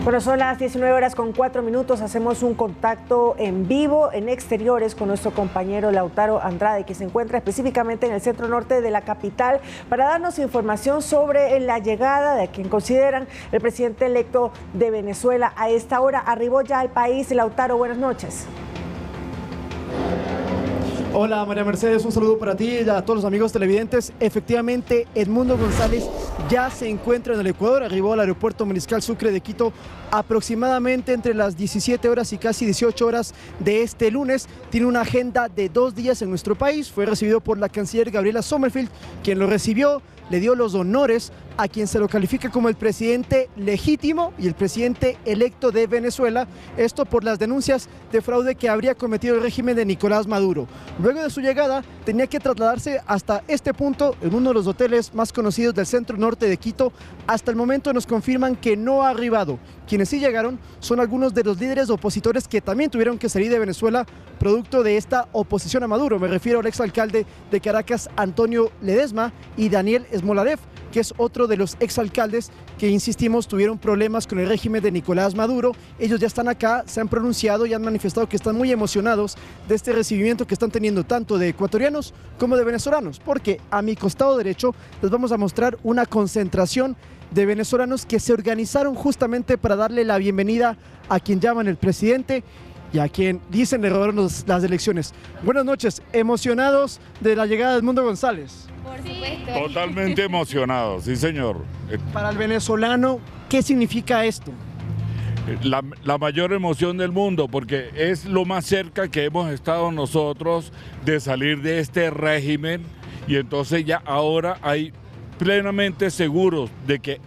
Bueno, son las 19:04. Hacemos un contacto en vivo en exteriores con nuestro compañero Lautaro Andrade, que se encuentra específicamente en el centro norte de la capital, para darnos información sobre la llegada de quien consideran el presidente electo de Venezuela. A esta hora arribó ya al país. Lautaro, buenas noches. Hola María Mercedes, un saludo para ti y a todos los amigos televidentes. Efectivamente, Edmundo González ya se encuentra en el Ecuador, arribó al aeropuerto Mariscal Sucre de Quito aproximadamente entre las 17 horas y casi 18 horas de este lunes. Tiene una agenda de 2 días en nuestro país, fue recibido por la canciller Gabriela Sommerfeld, quien lo recibió, le dio los honores a quien se lo califica como el presidente legítimo y el presidente electo de Venezuela, esto por las denuncias de fraude que habría cometido el régimen de Nicolás Maduro. Luego de su llegada tenía que trasladarse hasta este punto en uno de los hoteles más conocidos del centro norte de Quito. Hasta el momento nos confirman que no ha arribado. Quienes sí llegaron son algunos de los líderes opositores que también tuvieron que salir de Venezuela producto de esta oposición a Maduro. Me refiero al exalcalde de Caracas, Antonio Ledesma, y Daniel Smolarev, que es otro de los exalcaldes que, insistimos, tuvieron problemas con el régimen de Nicolás Maduro. Ellos ya están acá, se han pronunciado y han manifestado que están muy emocionados de este recibimiento que están teniendo tanto de ecuatorianos como de venezolanos, porque a mi costado derecho les vamos a mostrar una concentración de venezolanos que se organizaron justamente para darle la bienvenida a quien llaman el presidente y a quien dicen le robaron las elecciones. Buenas noches, emocionados de la llegada de Edmundo González. Por supuesto. Totalmente emocionado, sí señor. Para el venezolano, ¿qué significa esto? La mayor emoción del mundo, porque es lo más cerca que hemos estado nosotros de salir de este régimen, y entonces ya ahora hay plenamente seguros de que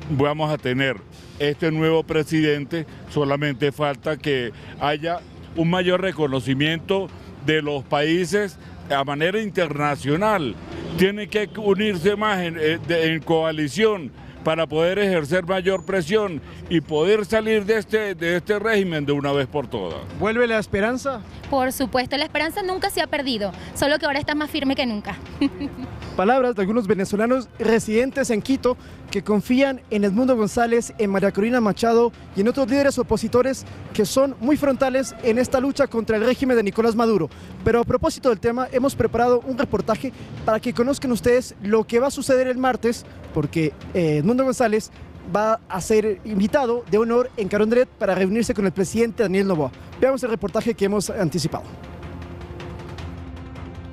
vamos a tener este nuevo presidente. Solamente falta que haya un mayor reconocimiento de los países a manera internacional. Tiene que unirse más en coalición para poder ejercer mayor presión y poder salir de este régimen de una vez por todas. ¿Vuelve la esperanza? Por supuesto, la esperanza nunca se ha perdido, solo que ahora está más firme que nunca. Palabras de algunos venezolanos residentes en Quito que confían en Edmundo González, en María Corina Machado y en otros líderes opositores que son muy frontales en esta lucha contra el régimen de Nicolás Maduro. Pero a propósito del tema, hemos preparado un reportaje para que conozcan ustedes lo que va a suceder el martes, porque Edmundo González va a ser invitado de honor en Carondelet para reunirse con el presidente Daniel Noboa. Veamos el reportaje que hemos anticipado.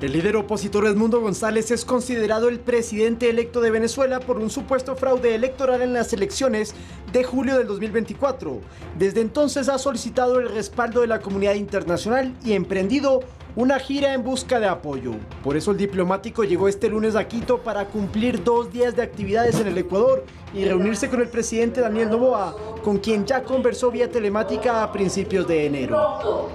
El líder opositor Edmundo González es considerado el presidente electo de Venezuela por un supuesto fraude electoral en las elecciones de julio del 2024. Desde entonces ha solicitado el respaldo de la comunidad internacional y emprendido una gira en busca de apoyo. Por eso el diplomático llegó este lunes a Quito para cumplir 2 días de actividades en el Ecuador y reunirse con el presidente Daniel Noboa, con quien ya conversó vía telemática a principios de enero.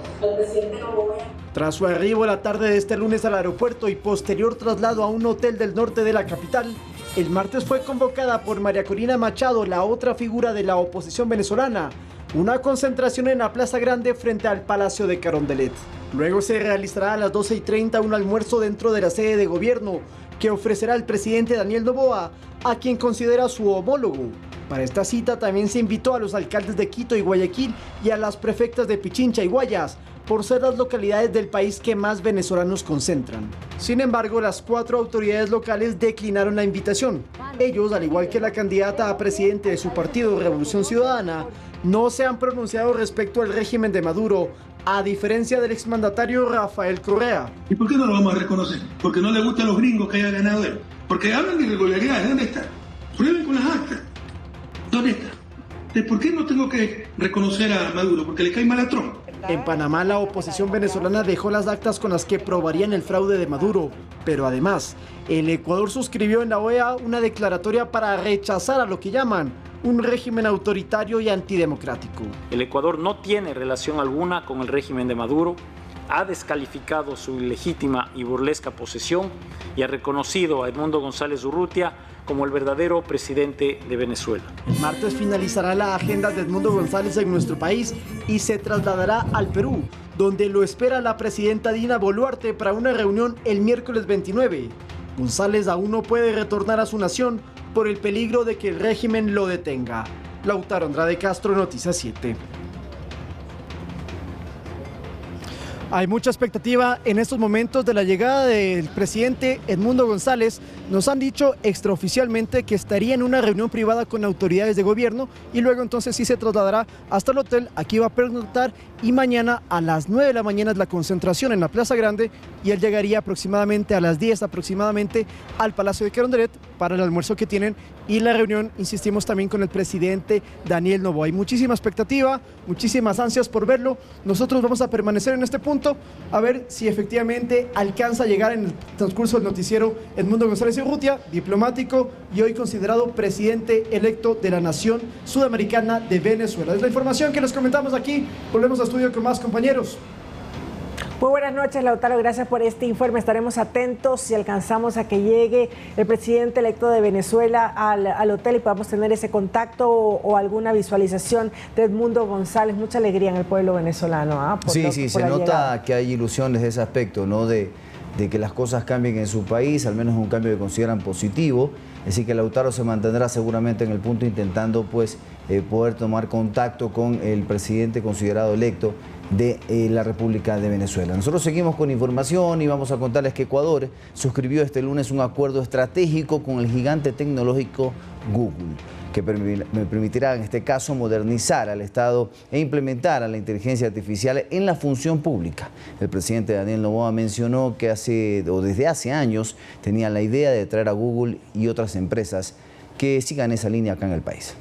Tras su arribo la tarde de este lunes al aeropuerto y posterior traslado a un hotel del norte de la capital, el martes fue convocada por María Corina Machado, la otra figura de la oposición venezolana, una concentración en la Plaza Grande frente al Palacio de Carondelet. Luego se realizará a las 12:30 un almuerzo dentro de la sede de gobierno que ofrecerá el presidente Daniel Noboa, a quien considera su homólogo. Para esta cita también se invitó a los alcaldes de Quito y Guayaquil y a las prefectas de Pichincha y Guayas, por ser las localidades del país que más venezolanos concentran. Sin embargo, las 4 autoridades locales declinaron la invitación. Ellos, al igual que la candidata a presidente de su partido Revolución Ciudadana, no se han pronunciado respecto al régimen de Maduro, a diferencia del exmandatario Rafael Correa. ¿Y por qué no lo vamos a reconocer? Porque no le gustan los gringos que haya ganado él. Porque hablan de irregularidades. ¿Dónde está? Prueben con las actas. ¿Dónde está? ¿Por qué no tengo que reconocer a Maduro? Porque le cae mal a Trump. En Panamá, la oposición venezolana dejó las actas con las que probarían el fraude de Maduro, pero además, el Ecuador suscribió en la OEA una declaratoria para rechazar a lo que llaman un régimen autoritario y antidemocrático. El Ecuador no tiene relación alguna con el régimen de Maduro, ha descalificado su ilegítima y burlesca posesión y ha reconocido a Edmundo González Urrutia como el verdadero presidente de Venezuela. El martes finalizará la agenda de Edmundo González en nuestro país y se trasladará al Perú, donde lo espera la presidenta Dina Boluarte para una reunión el miércoles 29. González aún no puede retornar a su nación por el peligro de que el régimen lo detenga. Lautaro Andrade Castro, Noticias 7. Hay mucha expectativa en estos momentos de la llegada del presidente Edmundo González. Nos han dicho extraoficialmente que estaría en una reunión privada con autoridades de gobierno y luego entonces sí se trasladará hasta el hotel. Aquí va a pernoctar y mañana a las 9 de la mañana es la concentración en la Plaza Grande y él llegaría aproximadamente a las 10 aproximadamente al Palacio de Carondelet para el almuerzo que tienen y la reunión, insistimos, también con el presidente Daniel Noboa. Hay muchísima expectativa, muchísimas ansias por verlo. Nosotros vamos a permanecer en este punto a ver si efectivamente alcanza a llegar en el transcurso del noticiero Edmundo González Urrutia, diplomático y hoy considerado presidente electo de la nación sudamericana de Venezuela. Es la información que les comentamos aquí. Volvemos a estudio con más compañeros. Muy buenas noches, Lautaro. Gracias por este informe. Estaremos atentos si alcanzamos a que llegue el presidente electo de Venezuela al hotel y podamos tener ese contacto o alguna visualización de Edmundo González. Mucha alegría en el pueblo venezolano. Sí, se nota que hay ilusiones de ese aspecto, ¿no? De que las cosas cambien en su país, al menos un cambio que consideran positivo. Así que Lautaro se mantendrá seguramente en el punto intentando pues poder tomar contacto con el presidente considerado electo de la República de Venezuela. Nosotros seguimos con información y vamos a contarles que Ecuador suscribió este lunes un acuerdo estratégico con el gigante tecnológico Google, que permitirá en este caso modernizar al Estado e implementar a la inteligencia artificial en la función pública. El presidente Daniel Noboa mencionó que desde hace años tenían la idea de traer a Google y otras empresas que sigan esa línea acá en el país.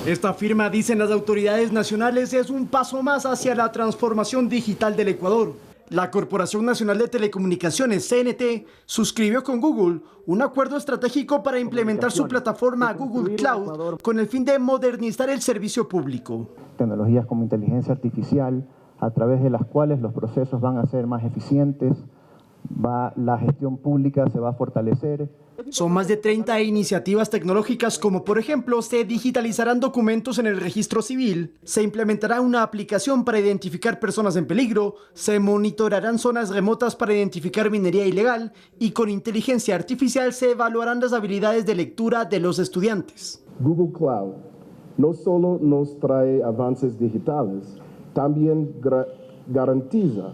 Esta firma, dicen las autoridades nacionales, es un paso más hacia la transformación digital del Ecuador. La Corporación Nacional de Telecomunicaciones, CNT, suscribió con Google un acuerdo estratégico para implementar su plataforma Google Cloud con el fin de modernizar el servicio público. Tecnologías como inteligencia artificial, a través de las cuales los procesos van a ser más eficientes, la gestión pública se va a fortalecer. Son más de 30 iniciativas tecnológicas como, por ejemplo, se digitalizarán documentos en el registro civil, se implementará una aplicación para identificar personas en peligro, se monitorarán zonas remotas para identificar minería ilegal y con inteligencia artificial se evaluarán las habilidades de lectura de los estudiantes. Google Cloud no solo nos trae avances digitales, también garantiza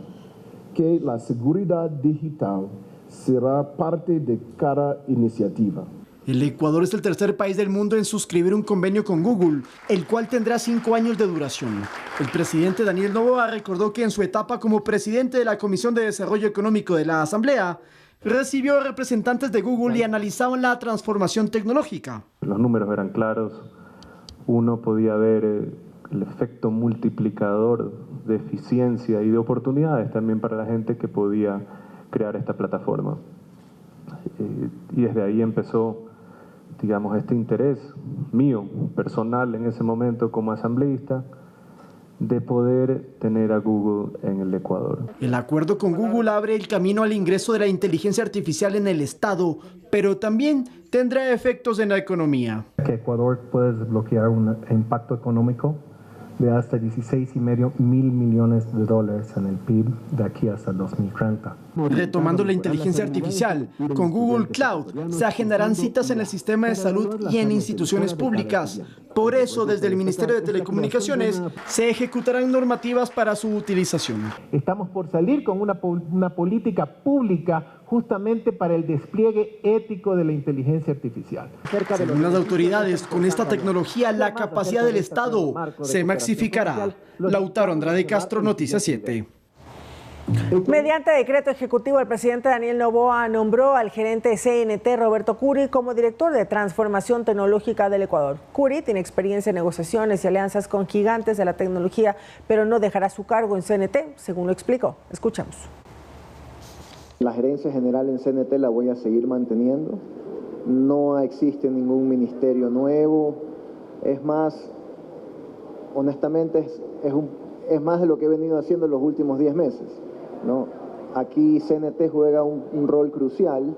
que la seguridad digital será parte de cada iniciativa. El Ecuador es el tercer país del mundo en suscribir un convenio con Google, el cual tendrá 5 años de duración. El presidente Daniel Noboa recordó que en su etapa como presidente de la Comisión de Desarrollo Económico de la Asamblea, recibió representantes de Google y analizaban la transformación tecnológica. Los números eran claros, uno podía ver el efecto multiplicador de eficiencia y de oportunidades también para la gente que podía crear esta plataforma. Y desde ahí empezó, digamos, este interés mío, personal en ese momento como asambleísta, de poder tener a Google en el Ecuador. El acuerdo con Google abre el camino al ingreso de la inteligencia artificial en el Estado, pero también tendrá efectos en la economía. Que Ecuador puede desbloquear un impacto económico de hasta 16,5 mil millones de dólares en el PIB de aquí hasta 2030. Retomando la inteligencia artificial, con Google Cloud se agendarán citas en el sistema de salud y en instituciones públicas. Por eso, desde el Ministerio de Telecomunicaciones, se ejecutarán normativas para su utilización. Estamos por salir con una política pública justamente para el despliegue ético de la inteligencia artificial. Según las autoridades, con esta tecnología la capacidad del Estado se maxificará. Lautaro Andrade Castro, Noticias 7. Mediante decreto ejecutivo, el presidente Daniel Noboa nombró al gerente de CNT, Roberto Curi, como director de transformación tecnológica del Ecuador. Curi tiene experiencia en negociaciones y alianzas con gigantes de la tecnología, pero no dejará su cargo en CNT, según lo explicó. Escuchamos. La gerencia general en CNT la voy a seguir manteniendo. No existe ningún ministerio nuevo. Es más, honestamente, es más de lo que he venido haciendo en los últimos 10 meses, ¿no? Aquí CNT juega un rol crucial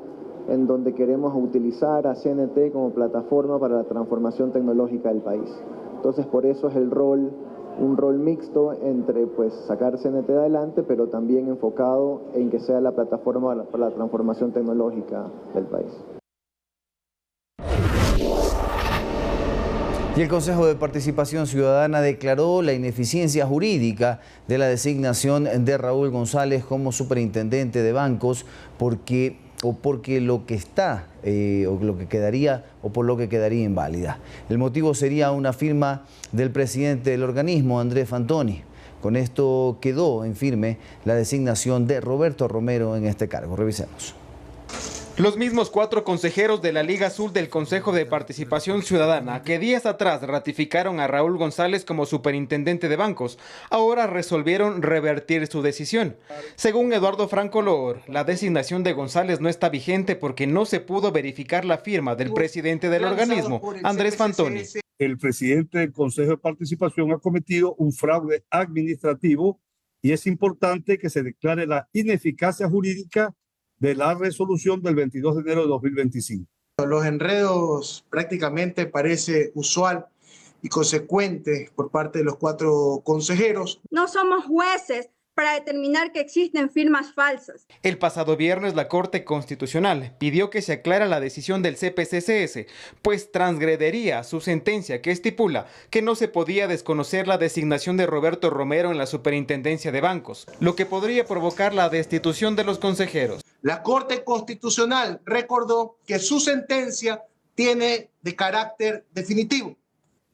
en donde queremos utilizar a CNT como plataforma para la transformación tecnológica del país. Entonces, por eso es un rol mixto entre pues sacar CNT adelante, pero también enfocado en que sea la plataforma para la transformación tecnológica del país. Y el Consejo de Participación Ciudadana declaró la ineficiencia jurídica de la designación de Raúl González como superintendente de bancos porque lo que está o lo que quedaría o por lo que quedaría inválida. El motivo sería una firma del presidente del organismo, Andrés Fantoni. Con esto quedó en firme la designación de Roberto Romero en este cargo. Revisemos. Los mismos 4 consejeros de la Liga Azul del Consejo de Participación Ciudadana que días atrás ratificaron a Raúl González como superintendente de bancos, ahora resolvieron revertir su decisión. Según Eduardo Franco Loor, la designación de González no está vigente porque no se pudo verificar la firma del presidente del organismo, Andrés Fantoni. El presidente del Consejo de Participación ha cometido un fraude administrativo y es importante que se declare la ineficacia jurídica de la resolución del 22 de enero de 2025. Los enredos prácticamente parece usual y consecuente por parte de los 4 consejeros. No somos jueces para determinar que existen firmas falsas. El pasado viernes la Corte Constitucional pidió que se aclare la decisión del CPCCS, pues transgredería su sentencia que estipula que no se podía desconocer la designación de Roberto Romero en la superintendencia de bancos, lo que podría provocar la destitución de los consejeros. La Corte Constitucional recordó que su sentencia tiene de carácter definitivo,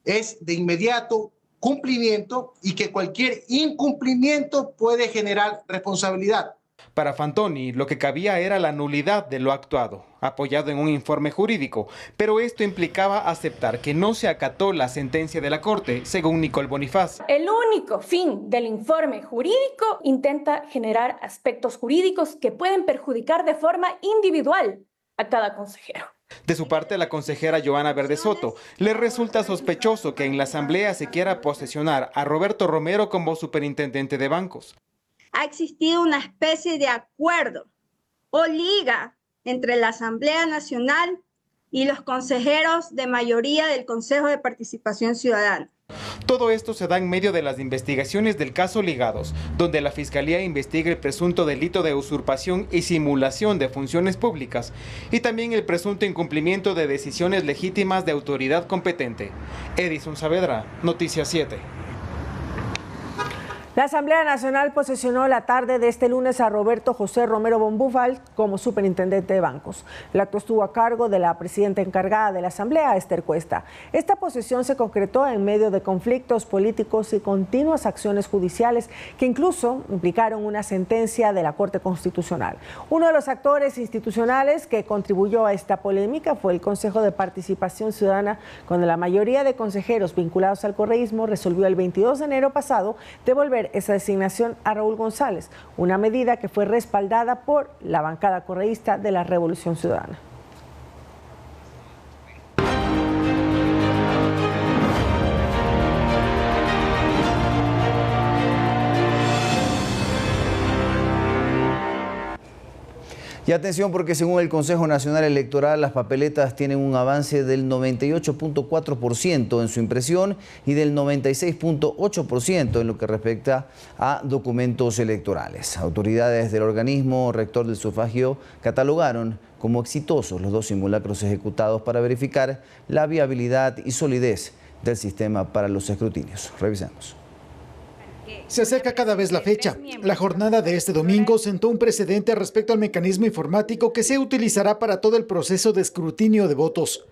es de inmediato cumplimiento y que cualquier incumplimiento puede generar responsabilidad. Para Fantoni, lo que cabía era la nulidad de lo actuado, apoyado en un informe jurídico, pero esto implicaba aceptar que no se acató la sentencia de la Corte, según Nicole Bonifaz. El único fin del informe jurídico intenta generar aspectos jurídicos que pueden perjudicar de forma individual a cada consejero. De su parte, la consejera Joana Verde Soto le resulta sospechoso que en la Asamblea se quiera posesionar a Roberto Romero como superintendente de bancos. Ha existido una especie de acuerdo o liga entre la Asamblea Nacional y los consejeros de mayoría del Consejo de Participación Ciudadana. Todo esto se da en medio de las investigaciones del caso Ligados, donde la Fiscalía investiga el presunto delito de usurpación y simulación de funciones públicas y también el presunto incumplimiento de decisiones legítimas de autoridad competente. Edison Saavedra, Noticias 7. La Asamblea Nacional posesionó la tarde de este lunes a Roberto José Romero Bombúfal como superintendente de bancos. El acto estuvo a cargo de la presidenta encargada de la Asamblea, Esther Cuesta. Esta posesión se concretó en medio de conflictos políticos y continuas acciones judiciales que incluso implicaron una sentencia de la Corte Constitucional. Uno de los actores institucionales que contribuyó a esta polémica fue el Consejo de Participación Ciudadana, cuando la mayoría de consejeros vinculados al correísmo resolvió el 22 de enero pasado devolver esa designación a Raúl González, una medida que fue respaldada por la bancada correísta de la Revolución Ciudadana. Y atención porque según el Consejo Nacional Electoral, las papeletas tienen un avance del 98.4% en su impresión y del 96.8% en lo que respecta a documentos electorales. Autoridades del organismo rector del sufragio catalogaron como exitosos los 2 simulacros ejecutados para verificar la viabilidad y solidez del sistema para los escrutinios. Revisemos. Se acerca cada vez la fecha. La jornada de este domingo sentó un precedente respecto al mecanismo informático que se utilizará para todo el proceso de escrutinio de votos.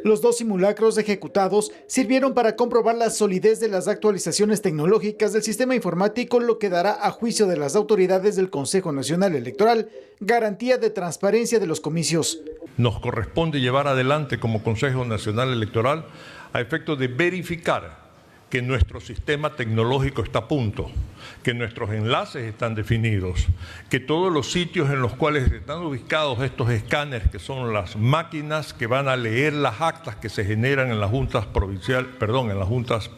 Los 2 simulacros ejecutados sirvieron para comprobar la solidez de las actualizaciones tecnológicas del sistema informático, lo que dará a juicio de las autoridades del Consejo Nacional Electoral garantía de transparencia de los comicios. Nos corresponde llevar adelante como Consejo Nacional Electoral a efecto de verificar que nuestro sistema tecnológico está a punto, que nuestros enlaces están definidos, que todos los sitios en los cuales están ubicados estos escáneres, que son las máquinas que van a leer las actas que se generan en las juntas en las juntas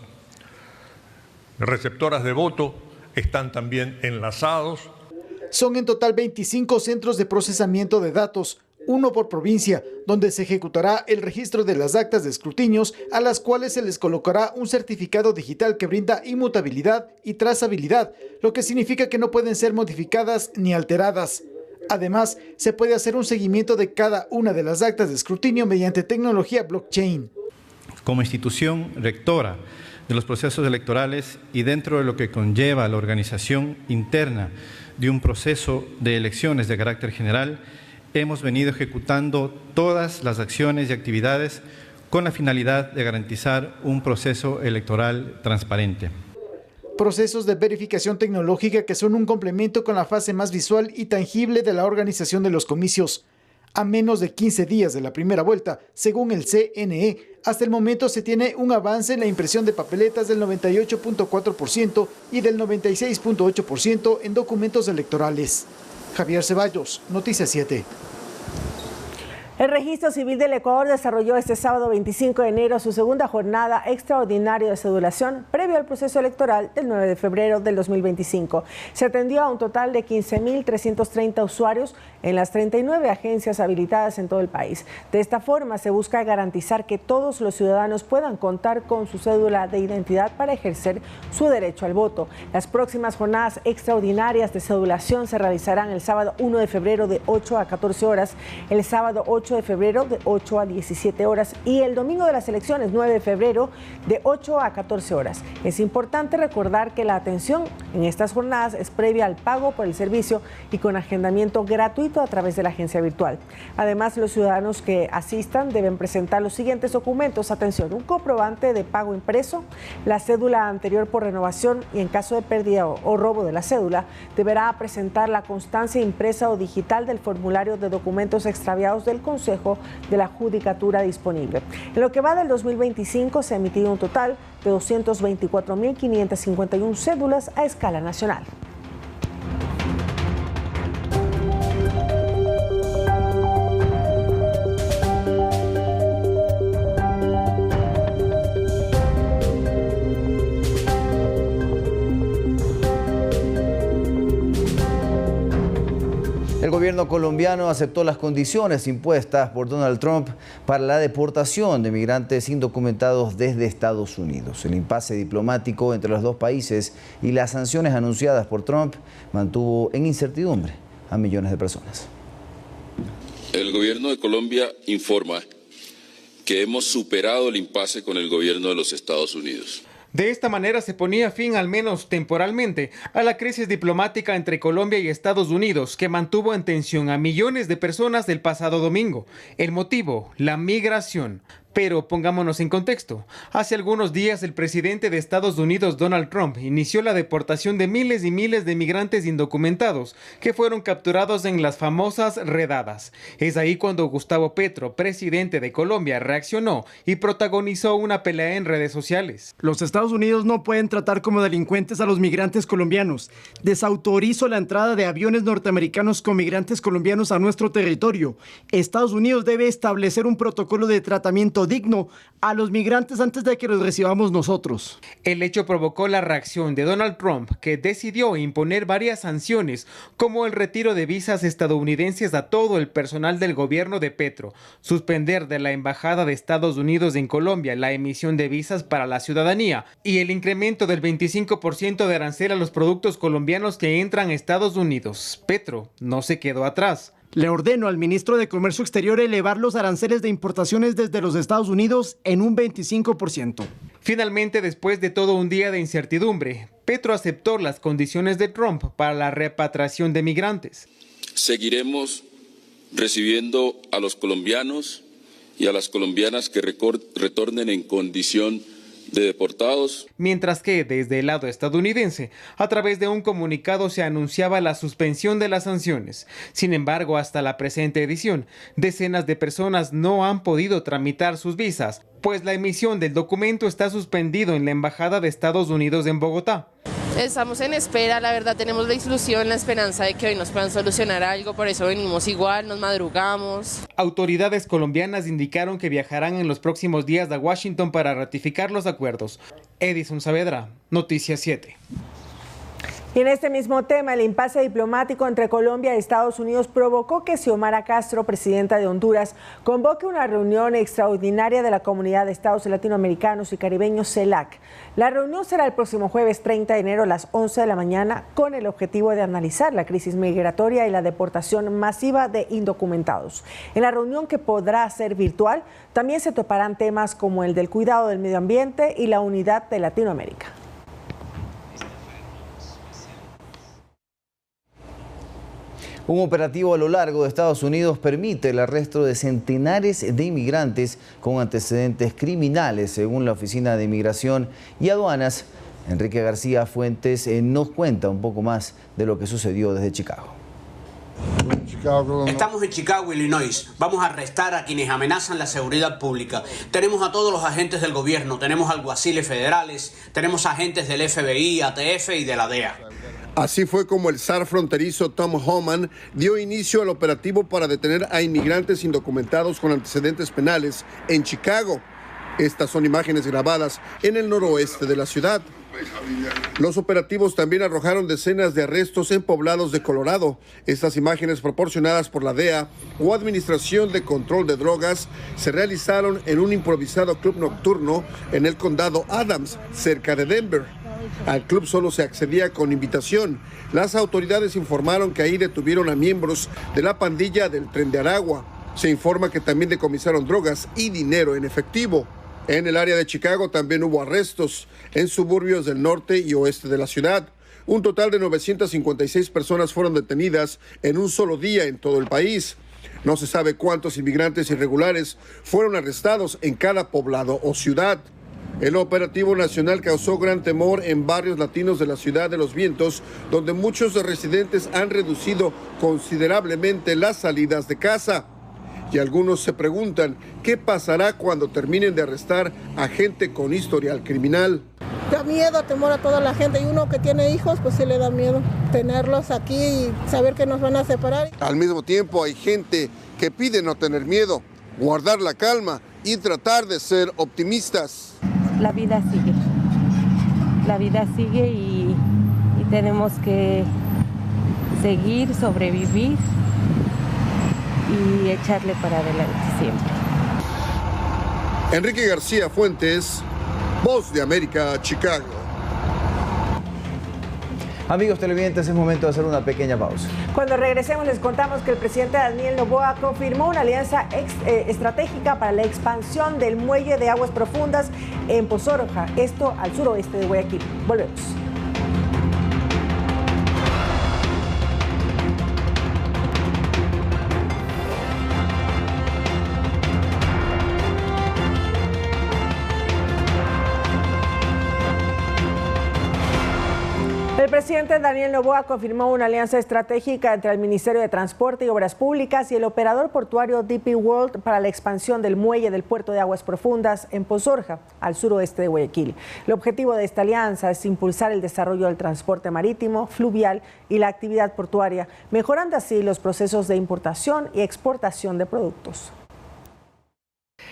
receptoras de voto, están también enlazados. Son en total 25 centros de procesamiento de datos, 1 por provincia, donde se ejecutará el registro de las actas de escrutinios, a las cuales se les colocará un certificado digital que brinda inmutabilidad y trazabilidad, lo que significa que no pueden ser modificadas ni alteradas. Además, se puede hacer un seguimiento de cada una de las actas de escrutinio mediante tecnología blockchain. Como institución rectora de los procesos electorales y dentro de lo que conlleva la organización interna de un proceso de elecciones de carácter general, hemos venido ejecutando todas las acciones y actividades con la finalidad de garantizar un proceso electoral transparente. Procesos de verificación tecnológica que son un complemento con la fase más visual y tangible de la organización de los comicios. A menos de 15 días de la primera vuelta, según el CNE, hasta el momento se tiene un avance en la impresión de papeletas del 98.4% y del 96.8% en documentos electorales. Javier Ceballos, Noticias 7. El Registro Civil del Ecuador desarrolló este sábado 25 de enero su segunda jornada extraordinaria de cedulación previo al proceso electoral del 9 de febrero del 2025. Se atendió a un total de 15.330 usuarios en las 39 agencias habilitadas en todo el país. De esta forma se busca garantizar que todos los ciudadanos puedan contar con su cédula de identidad para ejercer su derecho al voto. Las próximas jornadas extraordinarias de cedulación se realizarán el sábado 1 de febrero de 8 a 14 horas, el sábado 8 de febrero de 8 a 17 horas y el domingo de las elecciones 9 de febrero de 8 a 14 horas. Es importante recordar que la atención en estas jornadas es previa al pago por el servicio y con agendamiento gratuito a través de la agencia virtual. Además, los ciudadanos que asistan deben presentar los siguientes documentos. Atención, un comprobante de pago impreso, la cédula anterior por renovación y en caso de pérdida o robo de la cédula, deberá presentar la constancia impresa o digital del formulario de documentos extraviados del Consejo de la Judicatura disponible. En lo que va del 2025 se ha emitido un total de 224.551 cédulas a escala nacional. El gobierno colombiano aceptó las condiciones impuestas por Donald Trump para la deportación de migrantes indocumentados desde Estados Unidos. El impasse diplomático entre los dos países y las sanciones anunciadas por Trump mantuvo en incertidumbre a millones de personas. El gobierno de Colombia informa que hemos superado el impasse con el gobierno de los Estados Unidos. De esta manera se ponía fin, al menos temporalmente, a la crisis diplomática entre Colombia y Estados Unidos, que mantuvo en tensión a millones de personas el pasado domingo. El motivo, la migración. Pero pongámonos en contexto. Hace algunos días el presidente de Estados Unidos, Donald Trump, inició la deportación de miles y miles de migrantes indocumentados que fueron capturados en las famosas redadas. Es ahí cuando Gustavo Petro, presidente de Colombia, reaccionó y protagonizó una pelea en redes sociales. Los Estados Unidos no pueden tratar como delincuentes a los migrantes colombianos. Desautorizo la entrada de aviones norteamericanos con migrantes colombianos a nuestro territorio. Estados Unidos debe establecer un protocolo de tratamiento digno a los migrantes antes de que los recibamos nosotros. El hecho provocó la reacción de Donald Trump, que decidió imponer varias sanciones, como el retiro de visas estadounidenses a todo el personal del gobierno de Petro, suspender de la Embajada de Estados Unidos en Colombia la emisión de visas para la ciudadanía y el incremento del 25% de arancel a los productos colombianos que entran a Estados Unidos. Petro no se quedó atrás. Le ordeno al ministro de Comercio Exterior elevar los aranceles de importaciones desde los Estados Unidos en un 25%. Finalmente, después de todo un día de incertidumbre, Petro aceptó las condiciones de Trump para la repatriación de migrantes. Seguiremos recibiendo a los colombianos y a las colombianas que retornen en condición de deportados. Mientras que desde el lado estadounidense, a través de un comunicado se anunciaba la suspensión de las sanciones. Sin embargo, hasta la presente edición, decenas de personas no han podido tramitar sus visas, pues la emisión del documento está suspendido en la Embajada de Estados Unidos en Bogotá. Estamos en espera, la verdad tenemos la ilusión, la esperanza de que hoy nos puedan solucionar algo, por eso venimos igual, nos madrugamos. Autoridades colombianas indicaron que viajarán en los próximos días a Washington para ratificar los acuerdos. Edison Saavedra, Noticias 7. Y en este mismo tema, el impasse diplomático entre Colombia y Estados Unidos provocó que Xiomara Castro, presidenta de Honduras, convoque una reunión extraordinaria de la Comunidad de Estados Latinoamericanos y Caribeños, CELAC. La reunión será el próximo jueves 30 de enero a las 11 de la mañana con el objetivo de analizar la crisis migratoria y la deportación masiva de indocumentados. En la reunión, que podrá ser virtual, también se toparán temas como el del cuidado del medio ambiente y la unidad de Latinoamérica. Un operativo a lo largo de Estados Unidos permite el arresto de centenares de inmigrantes con antecedentes criminales, según la Oficina de Inmigración y Aduanas. Enrique García Fuentes nos cuenta un poco más de lo que sucedió desde Chicago. Estamos en Chicago, Illinois. Vamos a arrestar a quienes amenazan la seguridad pública. Tenemos a todos los agentes del gobierno, tenemos alguaciles federales, tenemos agentes del FBI, ATF y de la DEA. Así fue como el zar fronterizo Tom Homan dio inicio al operativo para detener a inmigrantes indocumentados con antecedentes penales en Chicago. Estas son imágenes grabadas en el noroeste de la ciudad. Los operativos también arrojaron decenas de arrestos en poblados de Colorado. Estas imágenes, proporcionadas por la DEA o Administración de Control de Drogas, se realizaron en un improvisado club nocturno en el condado Adams, cerca de Denver. Al club solo se accedía con invitación. Las autoridades informaron que ahí detuvieron a miembros de la pandilla del Tren de Aragua. Se informa que también decomisaron drogas y dinero en efectivo. En el área de Chicago también hubo arrestos en suburbios del norte y oeste de la ciudad. Un total de 956 personas fueron detenidas en un solo día en todo el país. No se sabe cuántos inmigrantes irregulares fueron arrestados en cada poblado o ciudad. El operativo nacional causó gran temor en barrios latinos de la Ciudad de los Vientos, donde muchos residentes han reducido considerablemente las salidas de casa. Y algunos se preguntan qué pasará cuando terminen de arrestar a gente con historial criminal. Da miedo, temor a toda la gente, y uno que tiene hijos, pues sí le da miedo tenerlos aquí y saber que nos van a separar. Al mismo tiempo hay gente que pide no tener miedo, guardar la calma y tratar de ser optimistas. La vida sigue y tenemos que seguir, sobrevivir y echarle para adelante siempre. Enrique García Fuentes, Voz de América, Chicago. Amigos televidentes, es momento de hacer una pequeña pausa. Cuando regresemos les contamos que el presidente Daniel Noboa confirmó una alianza estratégica para la expansión del muelle de aguas profundas en Pozorja, esto al suroeste de Guayaquil. Volvemos. El presidente Daniel Noboa confirmó una alianza estratégica entre el Ministerio de Transporte y Obras Públicas y el operador portuario DP World para la expansión del muelle del puerto de aguas profundas en Pozorja, al suroeste de Guayaquil. El objetivo de esta alianza es impulsar el desarrollo del transporte marítimo, fluvial y la actividad portuaria, mejorando así los procesos de importación y exportación de productos.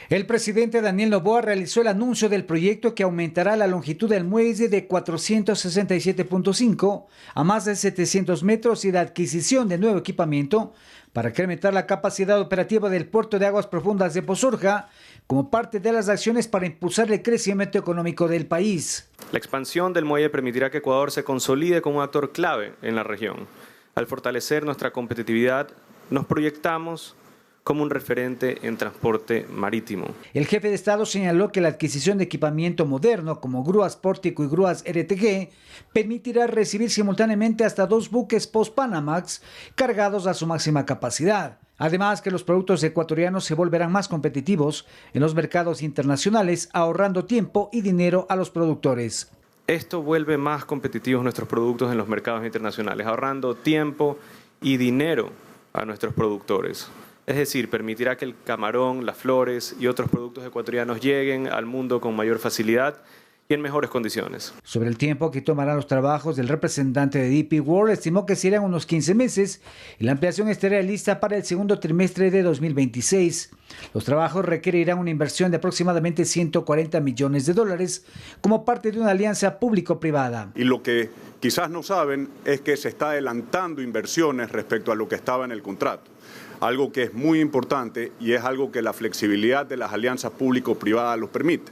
El presidente Daniel Noboa realizó el anuncio del proyecto que aumentará la longitud del muelle de 467.5 a más de 700 metros y la adquisición de nuevo equipamiento para incrementar la capacidad operativa del puerto de aguas profundas de Pozorja como parte de las acciones para impulsar el crecimiento económico del país. La expansión del muelle permitirá que Ecuador se consolide como un actor clave en la región. Al fortalecer nuestra competitividad, nos proyectamos como un referente en transporte marítimo. El jefe de Estado señaló que la adquisición de equipamiento moderno como grúas Pórtico y grúas RTG permitirá recibir simultáneamente hasta 2 buques post-Panamax cargados a su máxima capacidad. Además, que los productos ecuatorianos se volverán más competitivos en los mercados internacionales, ahorrando tiempo y dinero a los productores. Esto vuelve más competitivos nuestros productos en los mercados internacionales, ahorrando tiempo y dinero a nuestros productores. Es decir, permitirá que el camarón, las flores y otros productos ecuatorianos lleguen al mundo con mayor facilidad y en mejores condiciones. Sobre el tiempo que tomarán los trabajos, del representante de DP World estimó que serán unos 15 meses y la ampliación estaría lista para el segundo trimestre de 2026. Los trabajos requerirán una inversión de aproximadamente $140 millones como parte de una alianza público-privada. Y lo que quizás no saben es que se está adelantando inversiones respecto a lo que estaba en el contrato. Algo que es muy importante y es algo que la flexibilidad de las alianzas público-privadas los permite.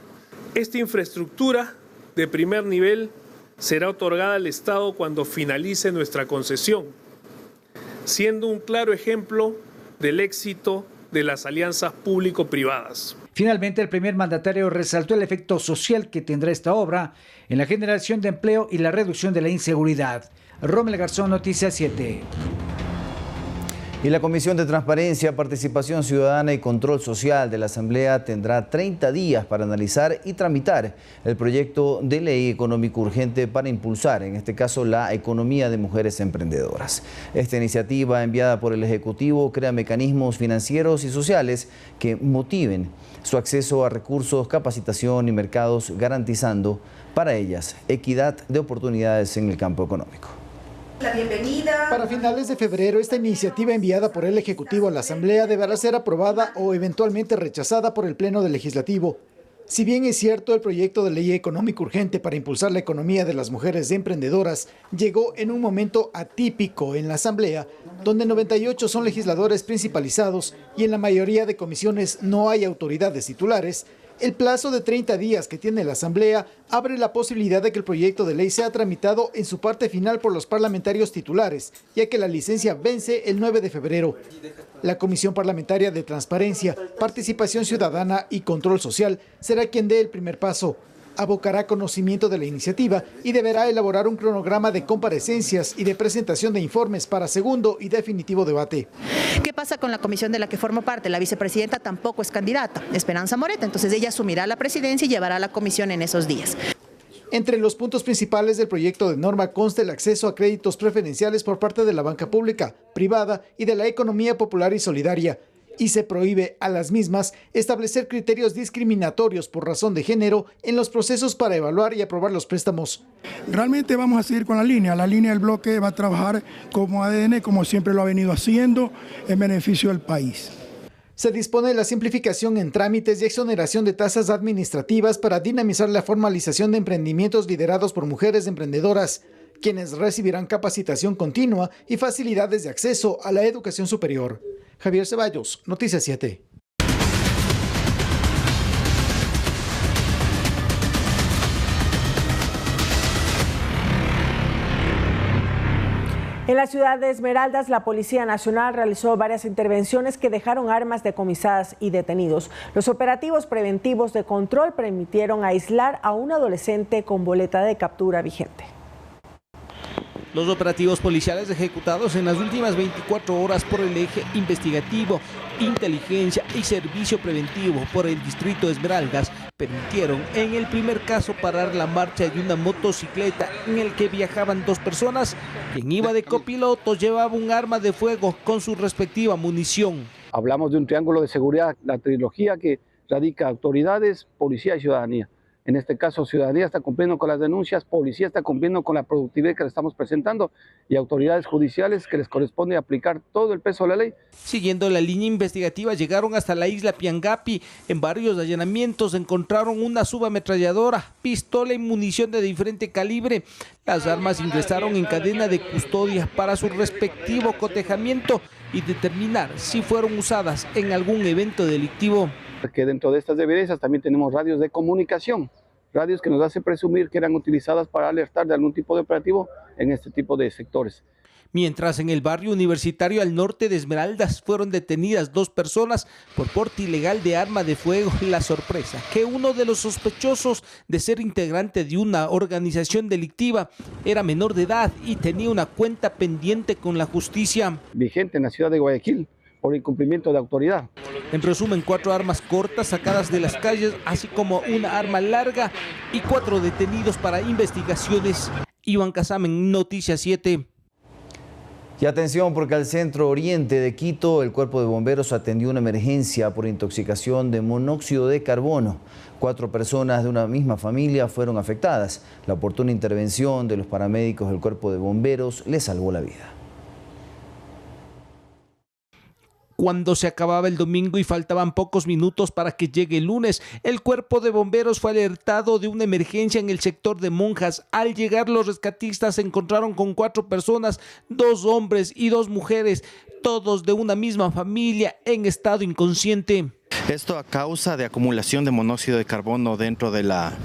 Esta infraestructura de primer nivel será otorgada al Estado cuando finalice nuestra concesión, siendo un claro ejemplo del éxito de las alianzas público-privadas. Finalmente, el primer mandatario resaltó el efecto social que tendrá esta obra en la generación de empleo y la reducción de la inseguridad. Rommel Garzón, Noticias 7. Y la Comisión de Transparencia, Participación Ciudadana y Control Social de la Asamblea tendrá 30 días para analizar y tramitar el proyecto de ley económico urgente para impulsar, en este caso, la economía de mujeres emprendedoras. Esta iniciativa, enviada por el Ejecutivo, crea mecanismos financieros y sociales que motiven su acceso a recursos, capacitación y mercados, garantizando para ellas equidad de oportunidades en el campo económico. La bienvenida. Para finales de febrero, esta iniciativa enviada por el Ejecutivo a la Asamblea deberá ser aprobada o eventualmente rechazada por el Pleno del Legislativo. Si bien es cierto, el proyecto de ley económico urgente para impulsar la economía de las mujeres emprendedoras llegó en un momento atípico en la Asamblea, donde 98 son legisladores principalizados y en la mayoría de comisiones no hay autoridades titulares, el plazo de 30 días que tiene la Asamblea abre la posibilidad de que el proyecto de ley sea tramitado en su parte final por los parlamentarios titulares, ya que la licencia vence el 9 de febrero. La Comisión Parlamentaria de Transparencia, Participación Ciudadana y Control Social será quien dé el primer paso. Abocará conocimiento de la iniciativa y deberá elaborar un cronograma de comparecencias y de presentación de informes para segundo y definitivo debate. ¿Qué pasa con la comisión de la que formo parte? La vicepresidenta tampoco es candidata, Esperanza Moreta, entonces ella asumirá la presidencia y llevará a la comisión en esos días. Entre los puntos principales del proyecto de norma consta el acceso a créditos preferenciales por parte de la banca pública, privada y de la economía popular y solidaria. Y se prohíbe a las mismas establecer criterios discriminatorios por razón de género en los procesos para evaluar y aprobar los préstamos. Realmente vamos a seguir con la línea del bloque va a trabajar como ADN, como siempre lo ha venido haciendo, en beneficio del país. Se dispone de la simplificación en trámites y exoneración de tasas administrativas para dinamizar la formalización de emprendimientos liderados por mujeres emprendedoras, quienes recibirán capacitación continua y facilidades de acceso a la educación superior. Javier Ceballos, Noticias 7. En la ciudad de Esmeraldas, la Policía Nacional realizó varias intervenciones que dejaron armas decomisadas y detenidos. Los operativos preventivos de control permitieron aislar a un adolescente con boleta de captura vigente. Los operativos policiales ejecutados en las últimas 24 horas por el eje investigativo, inteligencia y servicio preventivo por el distrito de Esmeraldas permitieron en el primer caso parar la marcha de una motocicleta en el que viajaban dos personas. Quien iba de copiloto llevaba un arma de fuego con su respectiva munición. Hablamos de un triángulo de seguridad, la trilogía que radica autoridades, policía y ciudadanía. En este caso, ciudadanía está cumpliendo con las denuncias, policía está cumpliendo con la productividad que le estamos presentando y autoridades judiciales que les corresponde aplicar todo el peso de la ley. Siguiendo la línea investigativa, llegaron hasta la isla Piangapi. En varios allanamientos encontraron una subametralladora, pistola y munición de diferente calibre. Las armas ingresaron en cadena de custodia para su respectivo cotejamiento y determinar si fueron usadas en algún evento delictivo. Que dentro de estas evidencias también tenemos radios de comunicación, radios que nos hacen presumir que eran utilizadas para alertar de algún tipo de operativo en este tipo de sectores. Mientras en el barrio universitario al norte de Esmeraldas fueron detenidas dos personas por porte ilegal de arma de fuego. La sorpresa, que uno de los sospechosos de ser integrante de una organización delictiva era menor de edad y tenía una cuenta pendiente con la justicia. Vigente en la ciudad de Guayaquil por incumplimiento de autoridad. En resumen, 4 armas cortas sacadas de las calles, así como una arma larga y 4 detenidos para investigaciones. Iván Casamen, Noticias 7. Y atención, porque al centro oriente de Quito, el Cuerpo de Bomberos atendió una emergencia por intoxicación de monóxido de carbono. 4 personas de una misma familia fueron afectadas. La oportuna intervención de los paramédicos del Cuerpo de Bomberos les salvó la vida. Cuando se acababa el domingo y faltaban pocos minutos para que llegue el lunes, el cuerpo de bomberos fue alertado de una emergencia en el sector de Monjas. Al llegar, los rescatistas se encontraron con 4 personas, 2 hombres y 2 mujeres, todos de una misma familia en estado inconsciente. Esto a causa de acumulación de monóxido de carbono dentro de la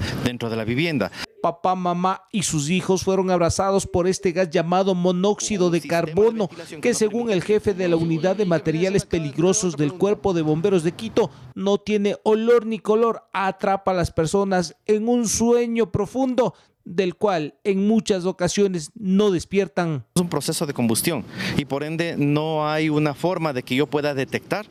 vivienda. Papá, mamá y sus hijos fueron abrazados por este gas llamado monóxido de carbono, que según el jefe de la Unidad de Materiales Peligrosos del Cuerpo de Bomberos de Quito, no tiene olor ni color, atrapa a las personas en un sueño profundo, del cual en muchas ocasiones no despiertan. Es un proceso de combustión y por ende no hay una forma de que yo pueda detectar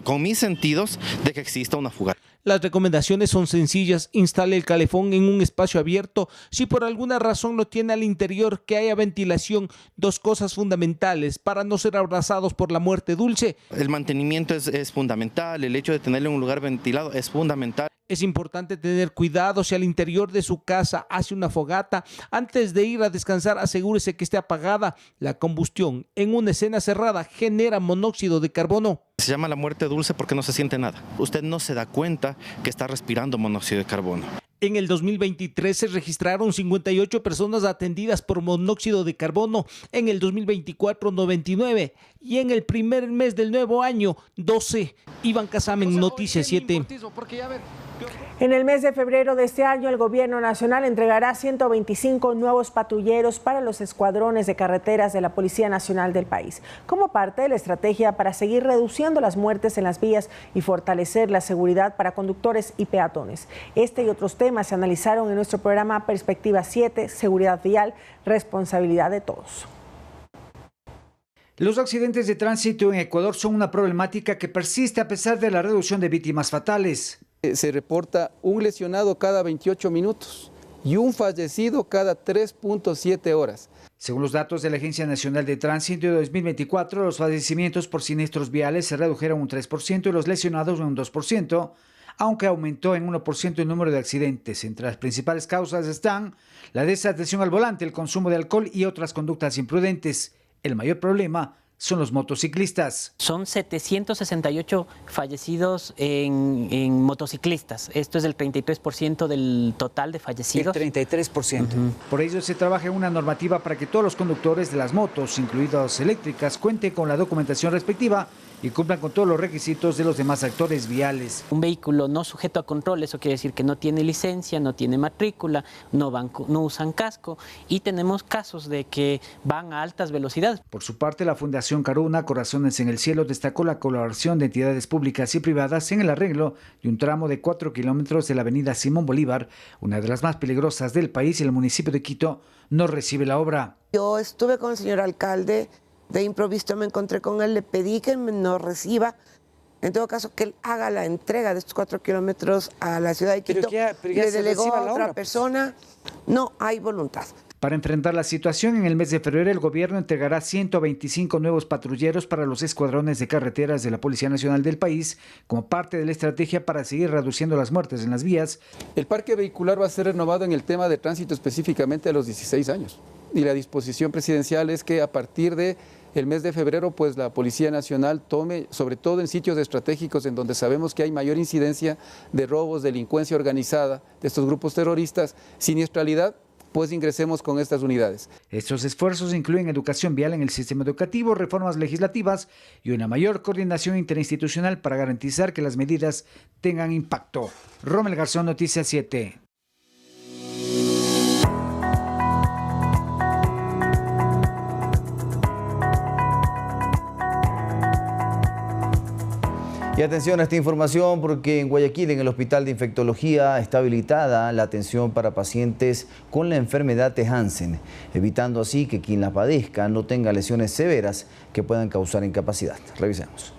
con mis sentidos de que exista una fuga. Las recomendaciones son sencillas: instale el calefón en un espacio abierto. Si por alguna razón no tiene al interior, que haya ventilación. 2 cosas fundamentales para no ser abrazados por la muerte dulce. El mantenimiento es fundamental, el hecho de tenerlo en un lugar ventilado es fundamental. Es importante tener cuidado si al interior de su casa hace una fogata. Antes de ir a descansar, asegúrese que esté apagada. La combustión en una escena cerrada genera monóxido de carbono. Se llama la muerte dulce porque no se siente nada. Usted no se da cuenta que está respirando monóxido de carbono. En el 2023 se registraron 58 personas atendidas por monóxido de carbono, en el 2024 99 y en el primer mes del nuevo año 12. Iván Casamen, Noticias 7. En el mes de febrero de este año, el Gobierno Nacional entregará 125 nuevos patrulleros para los escuadrones de carreteras de la Policía Nacional del país, como parte de la estrategia para seguir reduciendo las muertes en las vías y fortalecer la seguridad para conductores y peatones. Este y otros temas se analizaron en nuestro programa Perspectiva 7, Seguridad Vial, Responsabilidad de Todos. Los accidentes de tránsito en Ecuador son una problemática que persiste a pesar de la reducción de víctimas fatales. Se reporta un lesionado cada 28 minutos y un fallecido cada 3.7 horas. Según los datos de la Agencia Nacional de Tránsito de 2024, los fallecimientos por siniestros viales se redujeron un 3% y los lesionados un 2%, aunque aumentó en 1% el número de accidentes. Entre las principales causas están la desatención al volante, el consumo de alcohol y otras conductas imprudentes. El mayor problema son los motociclistas. Son 768 fallecidos en motociclistas. Esto es el 33% del total de fallecidos. El 33%. Por ello se trabaja en una normativa para que todos los conductores de las motos, incluidas eléctricas, cuenten con la documentación respectiva y cumplan con todos los requisitos de los demás actores viales. Un vehículo no sujeto a control, eso quiere decir que no tiene licencia, no tiene matrícula, no usan casco, y tenemos casos de que van a altas velocidades. Por su parte, la Fundación Caruna, Corazones en el Cielo, destacó la colaboración de entidades públicas y privadas en el arreglo de un tramo de 4 kilómetros de la avenida Simón Bolívar, una de las más peligrosas del país, y el municipio de Quito no recibe la obra. Yo estuve con el señor alcalde. De improviso me encontré con él, le pedí que nos reciba, en todo caso que él haga la entrega de estos 4 kilómetros a la ciudad de Quito. Pero ya le se delegó reciba a la otra obra, persona, no hay voluntad. Para enfrentar la situación, en el mes de febrero el gobierno entregará 125 nuevos patrulleros para los escuadrones de carreteras de la Policía Nacional del país, como parte de la estrategia para seguir reduciendo las muertes en las vías. El parque vehicular va a ser renovado en el tema de tránsito específicamente a los 16 años. Y la disposición presidencial es que a partir de el mes de febrero, pues la Policía Nacional tome, sobre todo en sitios estratégicos en donde sabemos que hay mayor incidencia de robos, delincuencia organizada, de estos grupos terroristas, siniestralidad, pues ingresemos con estas unidades. Estos esfuerzos incluyen educación vial en el sistema educativo, reformas legislativas y una mayor coordinación interinstitucional para garantizar que las medidas tengan impacto. Rommel Garzón, Noticias 7. Y atención a esta información porque en Guayaquil, en el Hospital de Infectología, está habilitada la atención para pacientes con la enfermedad de Hansen, evitando así que quien la padezca no tenga lesiones severas que puedan causar incapacidad. Revisemos.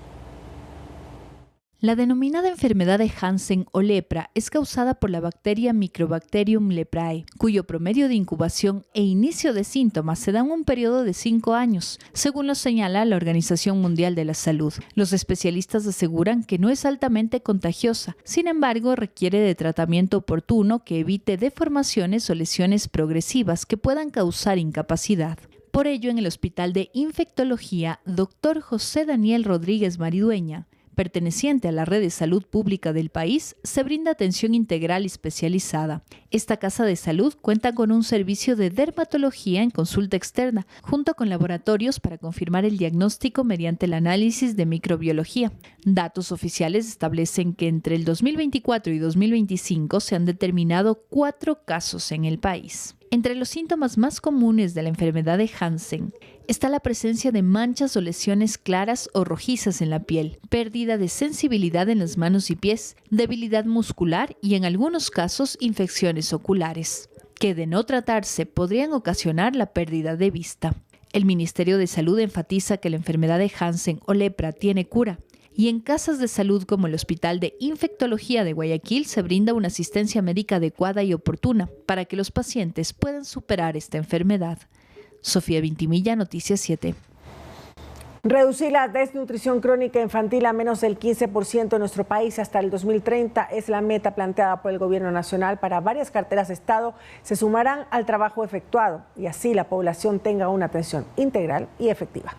La denominada enfermedad de Hansen o lepra es causada por la bacteria Microbacterium leprae, cuyo promedio de incubación e inicio de síntomas se da en un periodo de 5 años, según lo señala la Organización Mundial de la Salud. Los especialistas aseguran que no es altamente contagiosa, sin embargo requiere de tratamiento oportuno que evite deformaciones o lesiones progresivas que puedan causar incapacidad. Por ello, en el Hospital de Infectología, Dr. José Daniel Rodríguez Maridueña, perteneciente a la red de salud pública del país, se brinda atención integral y especializada. Esta casa de salud cuenta con un servicio de dermatología en consulta externa, junto con laboratorios para confirmar el diagnóstico mediante el análisis de microbiología. Datos oficiales establecen que entre el 2024 y 2025 se han determinado 4 casos en el país. Entre los síntomas más comunes de la enfermedad de Hansen está la presencia de manchas o lesiones claras o rojizas en la piel, pérdida de sensibilidad en las manos y pies, debilidad muscular y en algunos casos infecciones oculares, que de no tratarse podrían ocasionar la pérdida de vista. El Ministerio de Salud enfatiza que la enfermedad de Hansen o lepra tiene cura, y en casas de salud como el Hospital de Infectología de Guayaquil se brinda una asistencia médica adecuada y oportuna para que los pacientes puedan superar esta enfermedad. Sofía Vintimilla, Noticias 7. Reducir la desnutrición crónica infantil a menos del 15% en nuestro país hasta el 2030 es la meta planteada por el Gobierno Nacional. Para varias carteras de Estado se sumarán al trabajo efectuado y así la población tenga una atención integral y efectiva.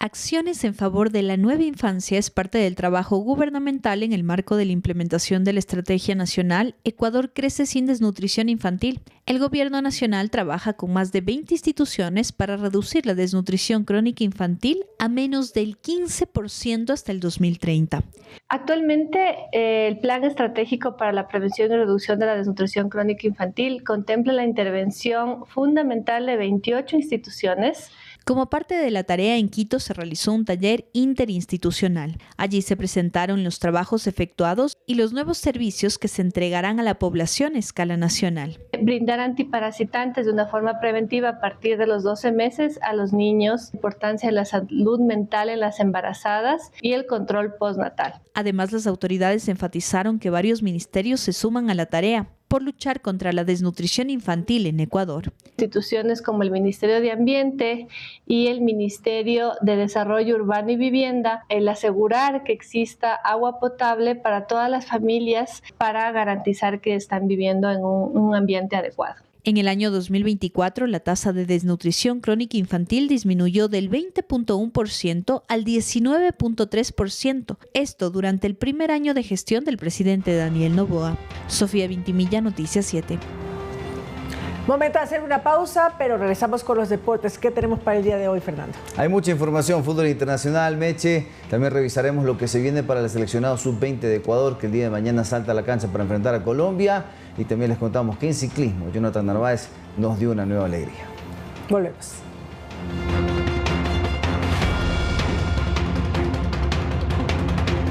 Acciones en favor de la nueva infancia es parte del trabajo gubernamental en el marco de la implementación de la Estrategia Nacional Ecuador Crece sin Desnutrición Infantil. El Gobierno Nacional trabaja con más de 20 instituciones para reducir la desnutrición crónica infantil a menos del 15% hasta el 2030. Actualmente, el Plan Estratégico para la Prevención y Reducción de la Desnutrición Crónica Infantil contempla la intervención fundamental de 28 instituciones. Como parte de la tarea, en Quito se realizó un taller interinstitucional. Allí se presentaron los trabajos efectuados y los nuevos servicios que se entregarán a la población a escala nacional. Brindar antiparasitantes de una forma preventiva a partir de los 12 meses a los niños, importancia de la salud mental en las embarazadas y el control postnatal. Además, las autoridades enfatizaron que varios ministerios se suman a la tarea por luchar contra la desnutrición infantil en Ecuador. Instituciones como el Ministerio de Ambiente y el Ministerio de Desarrollo Urbano y Vivienda, el asegurar que exista agua potable para todas las familias para garantizar que están viviendo en un ambiente adecuado. En el año 2024, la tasa de desnutrición crónica infantil disminuyó del 20.1% al 19.3%. Esto durante el primer año de gestión del presidente Daniel Noboa. Sofía Vintimilla, Noticias 7. Momento de hacer una pausa, pero regresamos con los deportes. ¿Qué tenemos para el día de hoy, Fernando? Hay mucha información, fútbol internacional, Meche. También revisaremos lo que se viene para el seleccionado sub-20 de Ecuador, que el día de mañana salta a la cancha para enfrentar a Colombia. Y también les contamos que en ciclismo, Jonathan Narváez nos dio una nueva alegría. Volvemos.